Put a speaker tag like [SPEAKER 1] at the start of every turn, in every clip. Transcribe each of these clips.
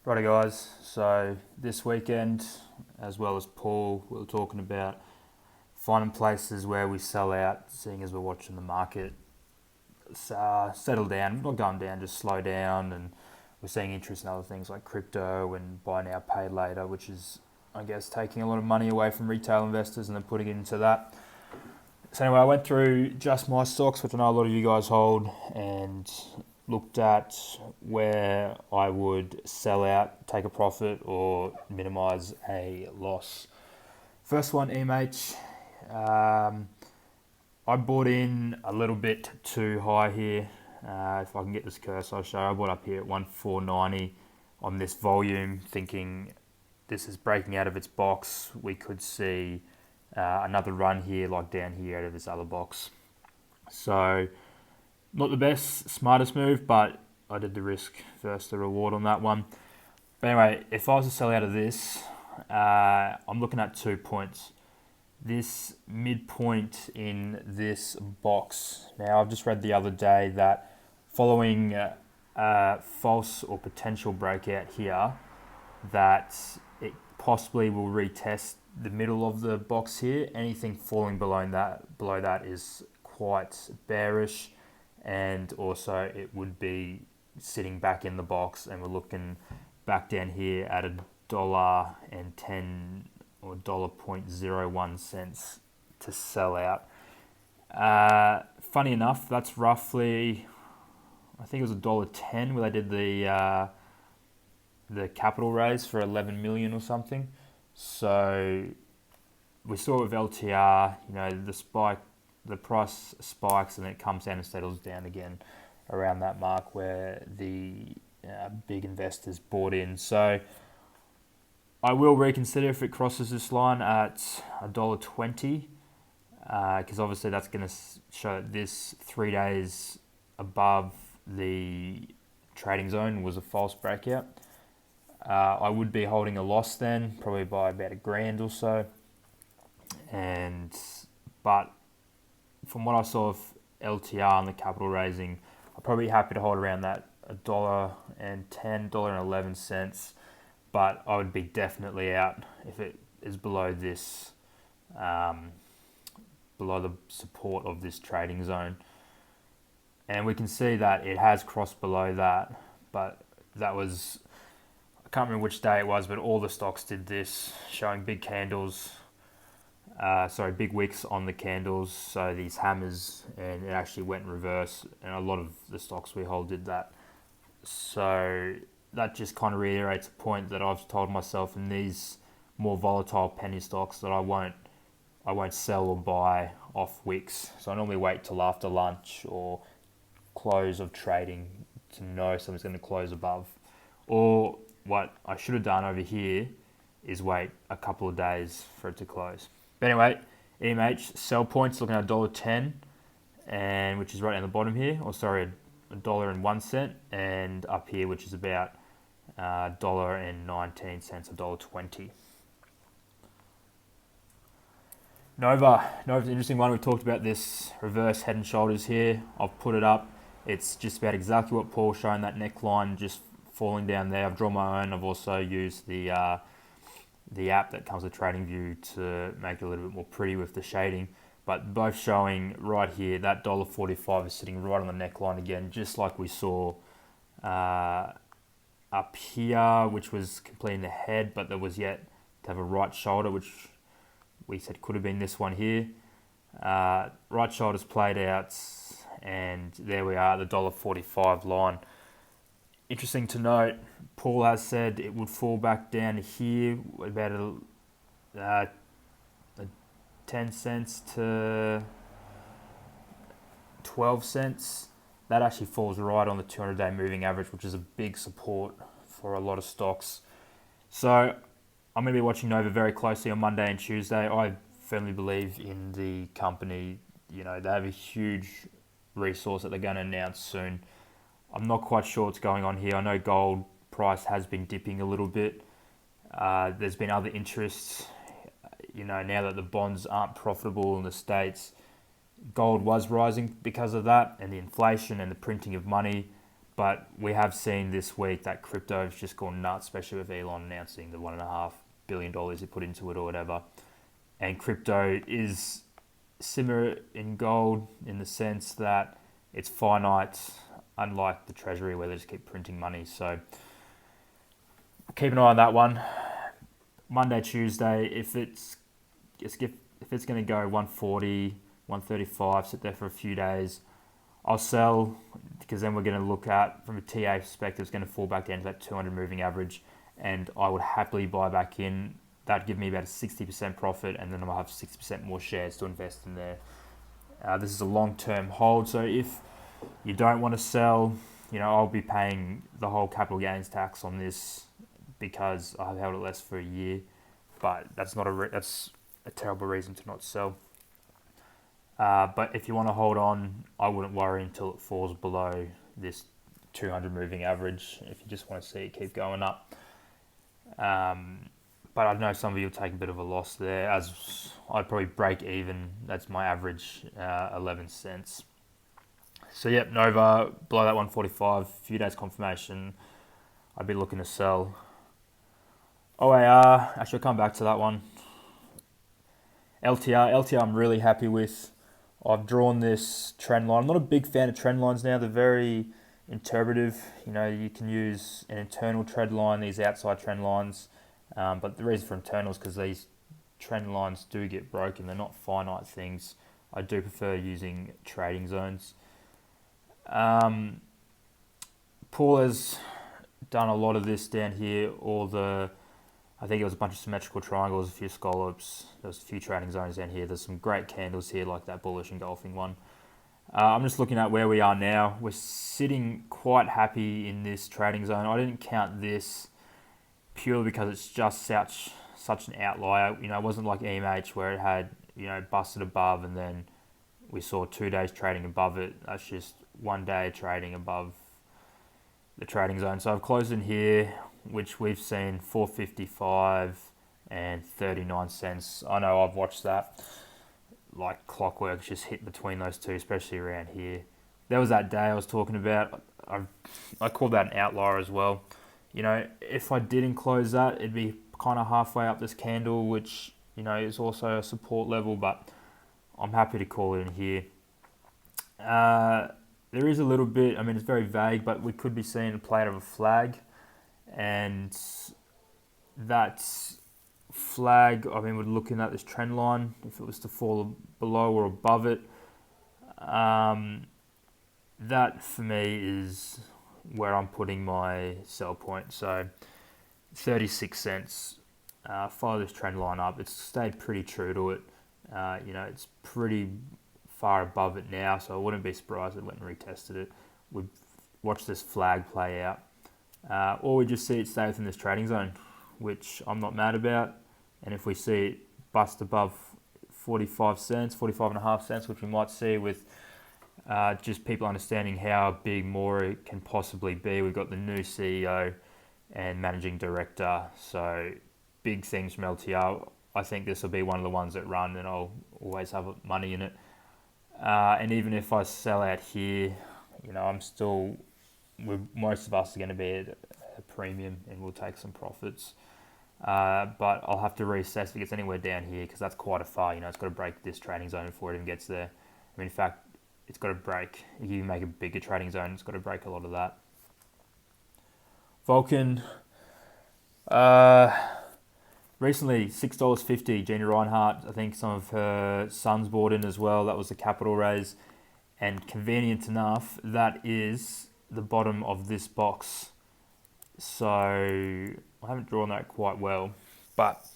[SPEAKER 1] Righty guys, so this weekend, as well as Paul, we were talking about finding places where we sell out, seeing as we're watching the market settle down, not going down, just slow down, and we're seeing interest in other things like crypto and buy now, pay later, which is, I guess, taking a lot of money away from retail investors and then putting it into that. So anyway, I went through just my stocks, which I know a lot of you guys hold, and looked at where I would sell out, take a profit, or minimize a loss. First one, EMH. I bought in a little bit too high here. If I can get this cursor, I'll show you. I bought up here at 1490 on this volume, thinking this is breaking out of its box. We could see another run here, like down here out of this other box. So not the best, smartest move, but I did the risk versus the reward on that one. But anyway, if I was to sell out of this, I'm looking at 2 points. This midpoint in this box. Now, I've just read the other day that following a false or potential breakout here, that it possibly will retest the middle of the box here. Anything falling below that is quite bearish. And also it would be sitting back in the box, and we're looking back down here at $1.10 or $0.01 to sell out. Funny enough, that's roughly, I think it was $1.10 where they did the capital raise for 11 million or something. So we saw with LTR, the price spikes and it comes down and settles down again around that mark where the big investors bought in. So I will reconsider if it crosses this line at $1.20, because obviously that's going to show that this 3 days above the trading zone was a false breakout. I would be holding a loss then, probably by about $1,000 or so. But from what I saw of LTR and the capital raising, I'm probably happy to hold around that $1.10, $1.11. But I would be definitely out if it is below this, below the support of this trading zone. And we can see that it has crossed below that, but that was, I can't remember which day it was, but all the stocks did this, showing big candles, big wicks on the candles, so these hammers, and it actually went in reverse, and a lot of the stocks we hold did that. So that just kind of reiterates a point that I've told myself in these more volatile penny stocks that I won't sell or buy off wicks. So I normally wait till after lunch or close of trading to know something's going to close above. Or what I should have done over here is wait a couple of days for it to close. But anyway, EMH sell points looking at $1.10, and which is right down the bottom here, $1.01, and up here, which is about $1.19, $1.20. Nova's an interesting one. We've talked about this reverse head and shoulders here. I've put it up. It's just about exactly what Paul's showing, that neckline just falling down there. I've drawn my own. I've also used the app that comes with TradingView to make it a little bit more pretty with the shading. But both showing right here, that $1.45 is sitting right on the neckline again, just like we saw up here, which was completing the head, but there was yet to have a right shoulder, which we said could have been this one here. Right shoulder's played out, and there we are, the $1.45 line. Interesting to note, Paul has said it would fall back down here about 10 cents to 12 cents. That actually falls right on the 200-day moving average, which is a big support for a lot of stocks. So I'm going to be watching Nova very closely on Monday and Tuesday. I firmly believe in the company. They have a huge resource that they're going to announce soon. I'm not quite sure what's going on here. I know gold price has been dipping a little bit. There's been other interests. Now that the bonds aren't profitable in the States, gold was rising because of that, and the inflation and the printing of money. But we have seen this week that crypto has just gone nuts, especially with Elon announcing the $1.5 billion he put into it or whatever. And crypto is similar in gold in the sense that it's finite, unlike the treasury where they just keep printing money. So keep an eye on that one. Monday, Tuesday, if it's going to go 140, 135, sit there for a few days, I'll sell, because then we're going to look at, from a TA perspective, it's going to fall back down to that 200 moving average, and I would happily buy back in. That'd give me about a 60% profit, and then I'll have 60% more shares to invest in there. This is a long-term hold, so if you don't want to sell, I'll be paying the whole capital gains tax on this because I've held it less for a year, but that's a terrible reason to not sell. But if you want to hold on, I wouldn't worry until it falls below this 200 moving average if you just want to see it keep going up. But I know some of you will take a bit of a loss there, as I'd probably break even. That's my average, 11 cents. So yep, Nova, below that 145, few days confirmation, I'd be looking to sell. OAR, actually I'll come back to that one. LTR I'm really happy with. I've drawn this trend line. I'm not a big fan of trend lines now. They're very interpretive. You can use an internal trend line, these outside trend lines. But the reason for internal is because these trend lines do get broken. They're not finite things. I do prefer using trading zones. Paul has done a lot of this down here. I think it was a bunch of symmetrical triangles, a few scallops. There's a few trading zones down here. There's some great candles here, like that bullish engulfing one. I'm just looking at where we are now. We're sitting quite happy in this trading zone. I didn't count this purely because it's just such an outlier. It wasn't like EMH where it had, busted above and then we saw 2 days trading above it. That's just 1 day trading above the trading zone. So I've closed in here, which we've seen 455 and 39 cents. I know I've watched that like clockwork, just hit between those two, especially around here. There was that day I was talking about. I called that an outlier as well. If I didn't close that, it'd be kind of halfway up this candle, which, is also a support level, but I'm happy to call it in here. There is a little bit, it's very vague, but we could be seeing a play out of a flag, and that flag, we're looking at this trend line. If it was to fall below or above it, that for me is where I'm putting my sell point. So 36 cents, follow this trend line up. It's stayed pretty true to it. It's pretty far above it now, so I wouldn't be surprised if it went and retested it. We'd watch this flag play out. Or we just see it stay within this trading zone, which I'm not mad about. And if we see it bust above 45 cents, 45 and a half cents, which we might see with just people understanding how big Mora can possibly be. We've got the new CEO and managing director, so big things from LTR. I think this will be one of the ones that run, and I'll always have money in it. And even if I sell out here, most of us are going to be at a premium, and we'll take some profits. But I'll have to reassess if it gets anywhere down here, because that's quite a far. It's got to break this trading zone before it even gets there. In fact, it's got to break. If you make a bigger trading zone, it's got to break a lot of that. Vulcan, recently $6.50. Gina Reinhardt, I think some of her sons bought in as well. That was the capital raise. And convenient enough, that is the bottom of this box. So I haven't drawn that quite well, but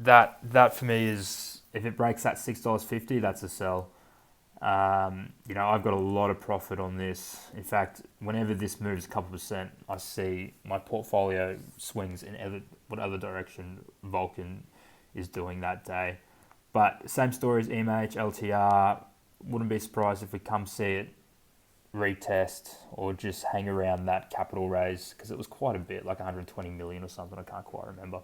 [SPEAKER 1] that for me is, if it breaks that $6.50, that's a sell. I've got a lot of profit on this. In fact, whenever this moves a couple percent, I see my portfolio swings in what other direction Vulcan is doing that day. But same story as EMH, LTR. Wouldn't be surprised if we come see it retest or just hang around that capital raise, because it was quite a bit, like 120 million or something. I can't quite remember.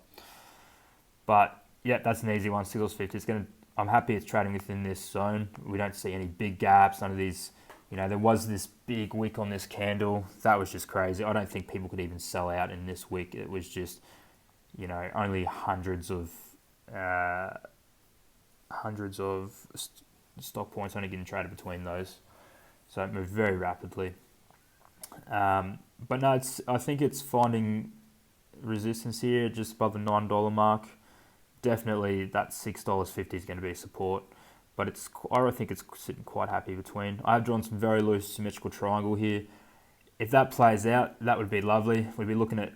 [SPEAKER 1] But yeah, that's an easy one. $6.50. I'm happy it's trading within this zone. We don't see any big gaps. None of these There was this big wick on this candle. That was just crazy. I don't think people could even sell out in this wick. It was just, only hundreds of stock points only getting traded between those. So it moved very rapidly. But no, I think it's finding resistance here just above the $9 mark. Definitely that $6.50 is going to be a support, but I think it's sitting quite happy between. I have drawn some very loose symmetrical triangle here. If that plays out, that would be lovely. We'd be looking at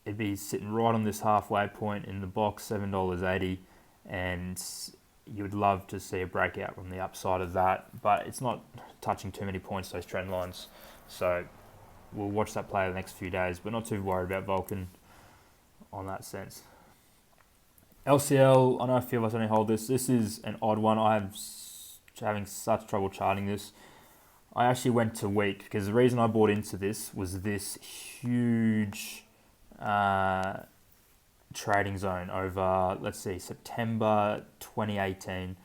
[SPEAKER 1] it'd be sitting right on this halfway point in the box, $7.80, and you would love to see a breakout from the upside of that, but it's not touching too many points, those trend lines. So we'll watch that play the next few days, but not too worried about Vulcan on that sense. LCL, I know a few of us only hold this. This is an odd one. I'm having such trouble charting this. I actually went to week because the reason I bought into this was this huge trading zone over, let's see, September 2018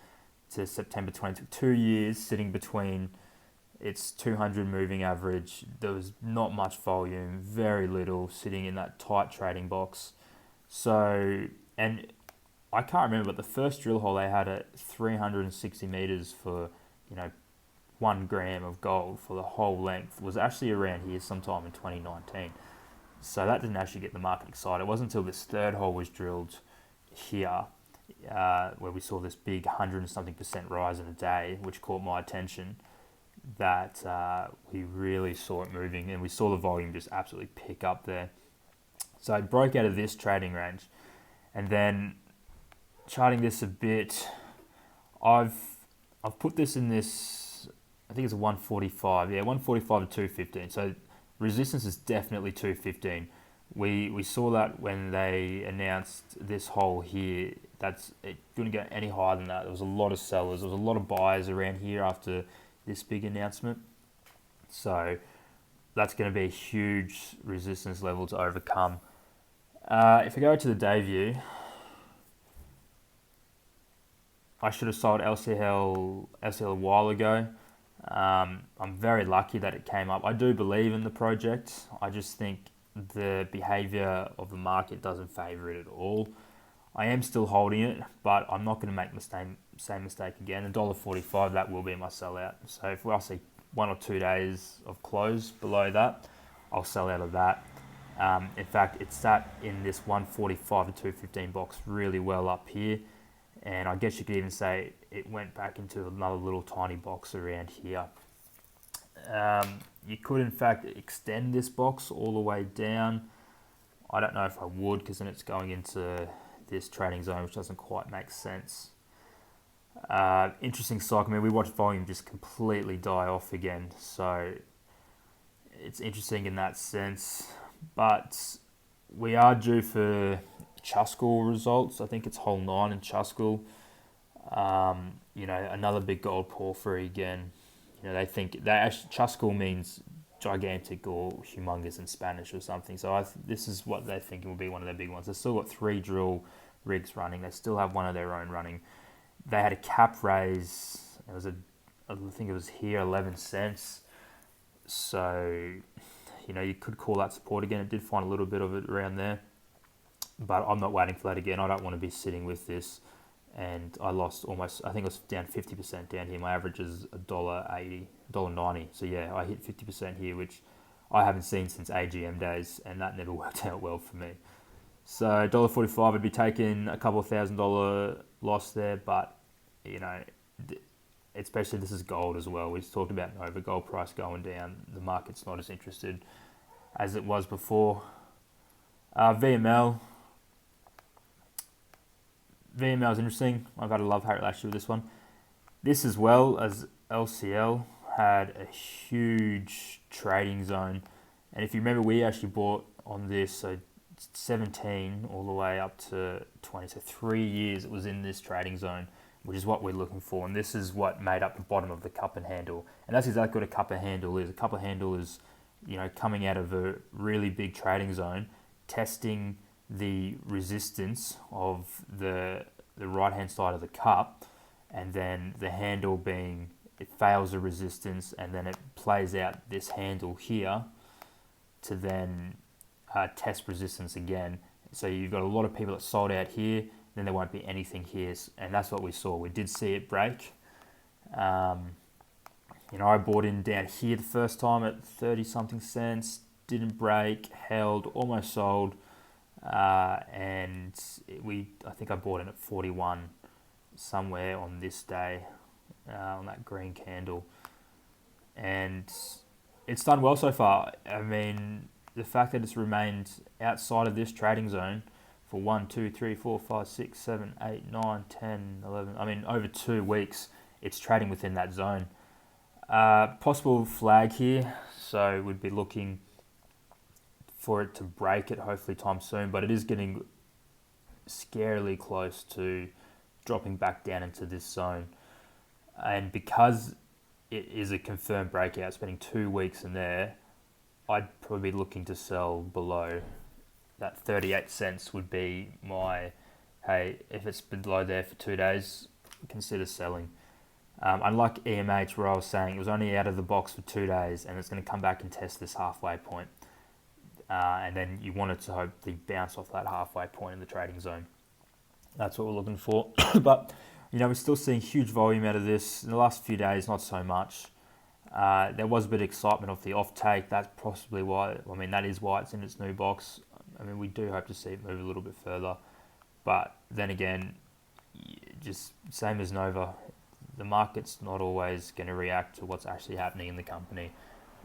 [SPEAKER 1] to September 2022, 2 years sitting between its 200 moving average. There was not much volume, very little, sitting in that tight trading box. So, and I can't remember, but the first drill hole they had at 360 meters for, 1 gram of gold for the whole length was actually around here sometime in 2019. So that didn't actually get the market excited. It wasn't until this third hole was drilled here where we saw this big 100 and something % rise in a day, which caught my attention, that we really saw it moving, and we saw the volume just absolutely pick up there. So it broke out of this trading range, and then charting this a bit, I've put this in this, I think it's a 145, 145 to 215. So resistance is definitely 215. We saw that when they announced this hole here. It couldn't get any higher than that. There was a lot of sellers. There was a lot of buyers around here after this big announcement. So that's going to be a huge resistance level to overcome. If we go to the day view, I should have sold LCL a while ago. I'm very lucky that it came up. I do believe in the project. I just think the behavior of the market doesn't favor it at all. I am still holding it, but I'm not going to make the same mistake again. $1.45, that will be my sellout. So if I see 1 or 2 days of close below that, I'll sell out of that. In fact, it sat in this 145 to 215 box really well up here. And I guess you could even say it went back into another little tiny box around here. You could, in fact, extend this box all the way down. I don't know if I would, because then it's going into this trading zone, which doesn't quite make sense. Interesting cycle. We watched volume just completely die off again. So it's interesting in that sense. But we are due for Chuskel results. I think it's hole 9 in Chuskel. Another big gold porphyry again. They think Chuskel means gigantic or humongous in Spanish or something. So this is what they're thinking will be one of their big ones. They've still got 3 drill rigs running. They still have one of their own running. They had a cap raise. I think it was here 11 cents. So, you could call that support again. It did find a little bit of it around there. But I'm not waiting for that again. I don't want to be sitting with this. And I lost almost, I think it was down 50% down here. My average is $1.80, $1.90. So yeah, I hit 50% here, which I haven't seen since AGM days, and that never worked out well for me. So $1.45, I'd be taking a couple of $1,000 loss there, but especially this is gold as well. We talked about Nova, gold price going down. The market's not as interested as it was before. VML is interesting. I've had a love-hate relationship with this one. This, as well as LCL, had a huge trading zone. And if you remember, we actually bought on this, so 17 all the way up to 20. So 3 years it was in this trading zone, which is what we're looking for. And this is what made up the bottom of the cup and handle. And that's exactly what a cup and handle is. A cup and handle is, coming out of a really big trading zone, testing the resistance of the right-hand side of the cup, and then the handle being, it fails the resistance, and then it plays out this handle here to then test resistance again. So you've got a lot of people that sold out here, then there won't be anything here, and that's what we saw. We did see it break. I bought in down here the first time at 30 something cents, didn't break, held, almost sold, and I think I bought in at 41 somewhere on this day, on that green candle, and it's done well so far. I mean, the fact that it's remained outside of this trading zone for 1, 2, 3, 4, 5, 6, 7, 8, 9, 10, 11, I mean, over 2 weeks, it's trading within that zone. Possible flag here, so we'd be looking for it to break it hopefully time soon, but it is getting scarily close to dropping back down into this zone. And because it is a confirmed breakout, spending 2 weeks in there, I'd probably be looking to sell below that 38 cents would be my, hey, if it's below there for 2 days, consider selling. Unlike EMH, where I was saying it was only out of the box for 2 days and it's going to come back and test this halfway point. And then you want it to hopefully bounce off that halfway point in the trading zone. That's what we're looking for. But, we're still seeing huge volume out of this. In the last few days, not so much. There was a bit of excitement off the off-take. That's possibly why, that is why it's in its new box. We do hope to see it move a little bit further. But then again, just same as Nova, the market's not always going to react to what's actually happening in the company,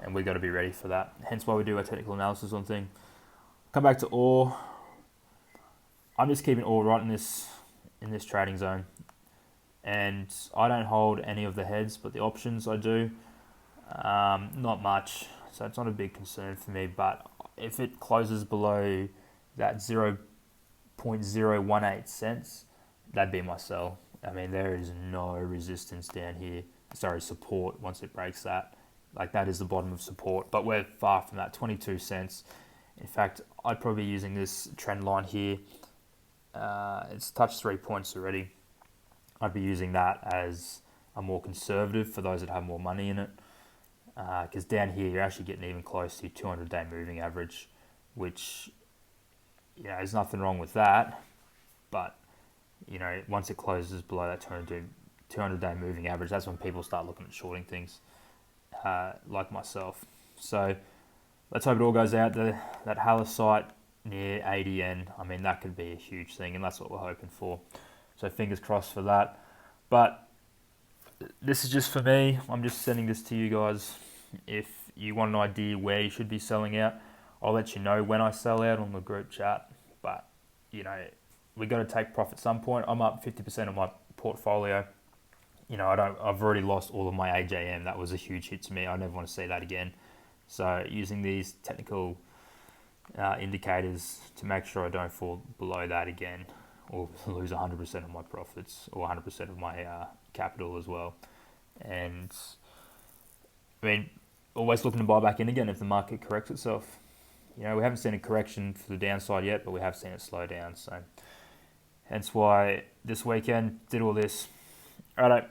[SPEAKER 1] and we've got to be ready for that. Hence why we do our technical analysis on thing. Come back to ore. I'm just keeping ore right in this trading zone, and I don't hold any of the heads, but the options I do. Not much, so it's not a big concern for me. But if it closes below that 0.018 cents, that'd be my sell. There is no resistance down here. Support once it breaks that. That is the bottom of support. But we're far from that, 22 cents. In fact, I'd probably be using this trend line here. It's touched 3 points already. I'd be using that as a more conservative for those that have more money in it. Because down here, you're actually getting even close to 200-day moving average, which, there's nothing wrong with that. But once it closes below that 200-day moving average, that's when people start looking at shorting things, like myself. So let's hope it all goes out. That halloysite near ADN, that could be a huge thing, and that's what we're hoping for. So fingers crossed for that. But this is just for me. I'm just sending this to you guys. If you want an idea where you should be selling out, I'll let you know when I sell out on the group chat. But, we got to take profit at some point. I'm up 50% of my portfolio. I've already lost all of my AJM. That was a huge hit to me. I never want to see that again. So using these technical indicators to make sure I don't fall below that again, or lose 100% of my profits or 100% of my capital as well. And always looking to buy back in again if the market corrects itself. We haven't seen a correction for the downside yet, but we have seen it slow down. So hence why this weekend did all this. All right.